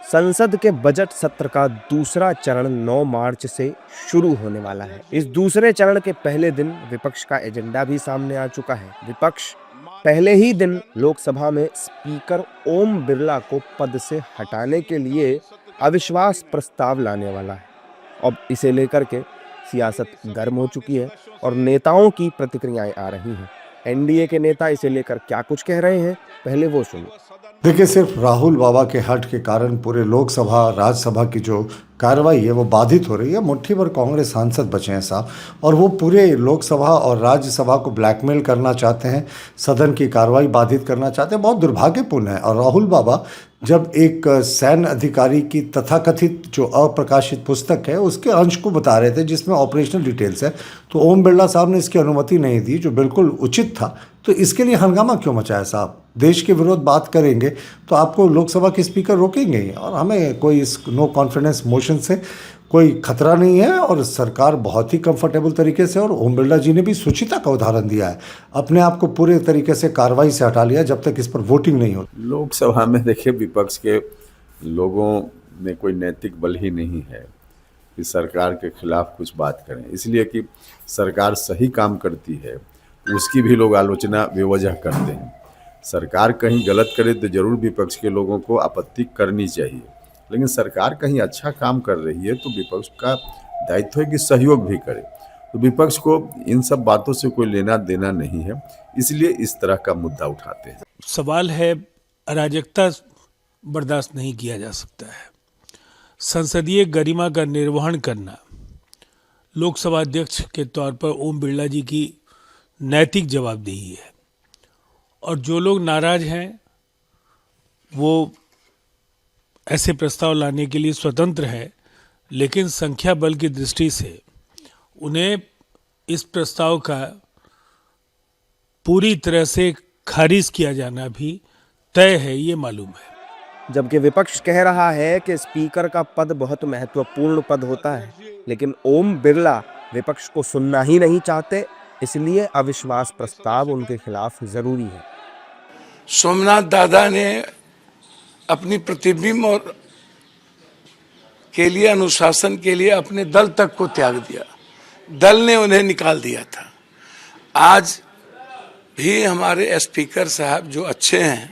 संसद के बजट सत्र का दूसरा चरण 9 मार्च से शुरू होने वाला है। इस दूसरे चरण के पहले दिन विपक्ष का एजेंडा भी सामने आ चुका है। विपक्ष पहले ही दिन लोकसभा में स्पीकर ओम बिरला को पद से हटाने के लिए अविश्वास प्रस्ताव लाने वाला है। अब इसे लेकर के सियासत गर्म हो चुकी है और नेताओं की प्रतिक्रियाएं आ रही हैं। एनडीए के नेता इसे लेकर क्या कुछ कह रहे हैं, पहले वो सुनिए। देखिए, सिर्फ राहुल बाबा के हट के कारण पूरे लोकसभा राज्यसभा की जो कार्रवाई है वो बाधित हो रही है। मुट्ठी भर कांग्रेस सांसद बचे हैं साहब, और वो पूरे लोकसभा और राज्यसभा को ब्लैकमेल करना चाहते हैं, सदन की कार्रवाई बाधित करना चाहते हैं। बहुत दुर्भाग्यपूर्ण है। और राहुल बाबा जब एक सैन्य अधिकारी की तथाकथित जो अप्रकाशित पुस्तक है उसके अंश को बता रहे थे जिसमें ऑपरेशनल डिटेल्स है, तो ओम बिरला साहब ने इसकी अनुमति नहीं दी, जो बिल्कुल उचित था। तो इसके लिए हंगामा क्यों मचाया साहब? देश के विरोध बात करेंगे तो आपको लोकसभा के स्पीकर रोकेंगे ही, और हमें कोई इस नो कॉन्फिडेंस मोशन से कोई खतरा नहीं है। और सरकार बहुत ही कंफर्टेबल तरीके से, और ओम बिरला जी ने भी सुचिता का उदाहरण दिया है, अपने आप को पूरे तरीके से कार्रवाई से हटा लिया जब तक इस पर वोटिंग नहीं हो। लोकसभा में देखिए, विपक्ष के लोगों में कोई नैतिक बल ही नहीं है कि सरकार के खिलाफ कुछ बात करें, इसलिए कि सरकार सही काम करती है उसकी भी लोग आलोचना बेवजह करते हैं। सरकार कहीं गलत करे तो जरूर विपक्ष के लोगों को आपत्ति करनी चाहिए, लेकिन सरकार कहीं अच्छा काम कर रही है तो विपक्ष का दायित्व है कि सहयोग भी करे। तो विपक्ष को इन सब बातों से कोई लेना देना नहीं है, इसलिए इस तरह का मुद्दा उठाते हैं। सवाल है, अराजकता बर्दाश्त नहीं किया जा सकता है। संसदीय गरिमा का निर्वहन करना लोकसभा अध्यक्ष के तौर पर ओम बिरला जी की नैतिक जवाबदेही है, और जो लोग नाराज हैं वो ऐसे प्रस्ताव लाने के लिए स्वतंत्र है, लेकिन संख्या बल की दृष्टि से उन्हें इस प्रस्ताव का पूरी तरह से खारिज किया जाना भी तय है, ये मालूम है। जबकि विपक्ष कह रहा है कि स्पीकर का पद बहुत महत्वपूर्ण पद होता है, लेकिन ओम बिरला विपक्ष को सुनना ही नहीं चाहते, इसलिए अविश्वास प्रस्ताव उनके खिलाफ जरूरी है। सोमनाथ दादा ने अपनी प्रतिबिंब और के लिए, अनुशासन के लिए अपने दल तक को त्याग दिया। दल ने उन्हें निकाल दिया था। आज भी हमारे स्पीकर साहब जो अच्छे हैं,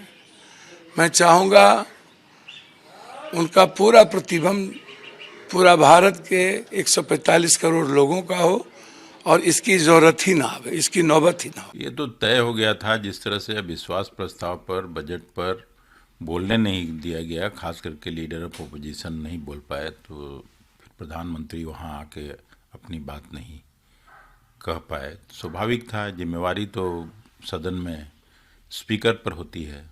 मैं चाहूँगा उनका पूरा प्रतिबिंब पूरा भारत के 145 करोड़ लोगों का हो, और इसकी जरूरत ही ना आवे, इसकी नौबत ही ना हो। ये तो तय हो गया था। जिस तरह से विश्वास प्रस्ताव पर, बजट पर बोलने नहीं दिया गया, खास करके लीडर ऑफ ओपोजिशन नहीं बोल पाए, तो फिर प्रधानमंत्री वहाँ आके अपनी बात नहीं कह पाए। स्वाभाविक था, जिम्मेवारी तो सदन में स्पीकर पर होती है,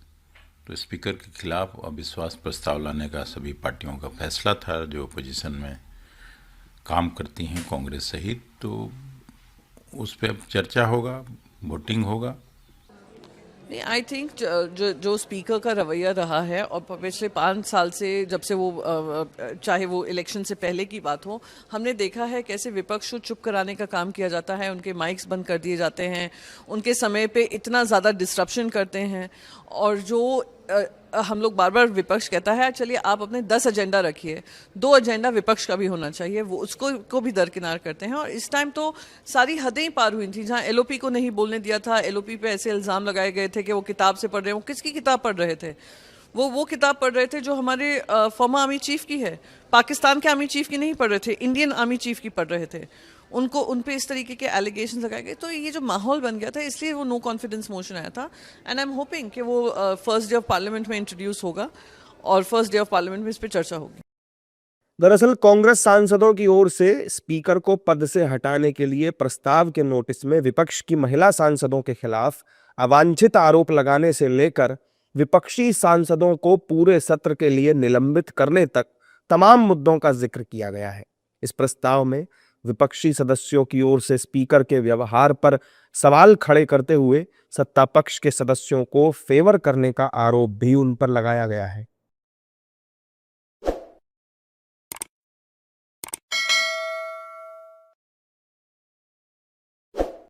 तो स्पीकर के खिलाफ अविश्वास प्रस्ताव लाने का सभी पार्टियों का फैसला था जो ओपोजिशन में काम करती हैं, कांग्रेस सहित। तो उस पर अब चर्चा होगा, वोटिंग होगा। नहीं, आई थिंक जो स्पीकर का रवैया रहा है, और पिछले 5 साल से, जब से वो चाहे वो इलेक्शन से पहले की बात हो, हमने देखा है कैसे विपक्ष को चुप कराने का काम किया जाता है। उनके माइक्स बंद कर दिए जाते हैं, उनके समय पे इतना ज़्यादा डिस्ट्रप्शन करते हैं। और जो हम लोग बार बार विपक्ष कहता है चलिए आप अपने 10 एजेंडा रखिए, 2 एजेंडा विपक्ष का भी होना चाहिए, वो उसको को भी दरकिनार करते हैं। और इस टाइम तो सारी हदें ही पार हुई थी। जहाँ एलओपी को नहीं बोलने दिया था, एलओपी पे ऐसे इल्ज़ाम लगाए गए थे कि वो किताब से पढ़ रहे हैं। वो किसकी किताब पढ़ रहे थे? वो किताब पढ़ रहे थे जो हमारे फॉर्मर आर्मी चीफ की है। पाकिस्तान के आर्मी चीफ की नहीं पढ़ रहे थे, इंडियन आर्मी चीफ की पढ़ रहे थे। उनको उन पे इस तरीके के एलिगेशन लगाए गए, तो ये जो माहौल बन गया था, इसलिए वो नो कॉन्फिडेंस मोशन आया था। एंड आई एम होपिंग कि वो फर्स्ट डे ऑफ पार्लियामेंट में इंट्रोड्यूस होगा, और फर्स्ट डे ऑफ पार्लियामेंट में इस पर चर्चा होगी। दरअसल कांग्रेस सांसदों की ओर से स्पीकर को पद से हटाने के लिए प्रस्ताव के नोटिस में विपक्ष की महिला सांसदों के खिलाफ अवांछित आरोप लगाने से लेकर विपक्षी सांसदों को पूरे सत्र के लिए निलंबित करने तक तमाम मुद्दों का जिक्र किया गया है। इस प्रस्ताव में विपक्षी सदस्यों की ओर से स्पीकर के व्यवहार पर सवाल खड़े करते हुए सत्ता पक्ष के सदस्यों को फेवर करने का आरोप भी उन पर लगाया गया है।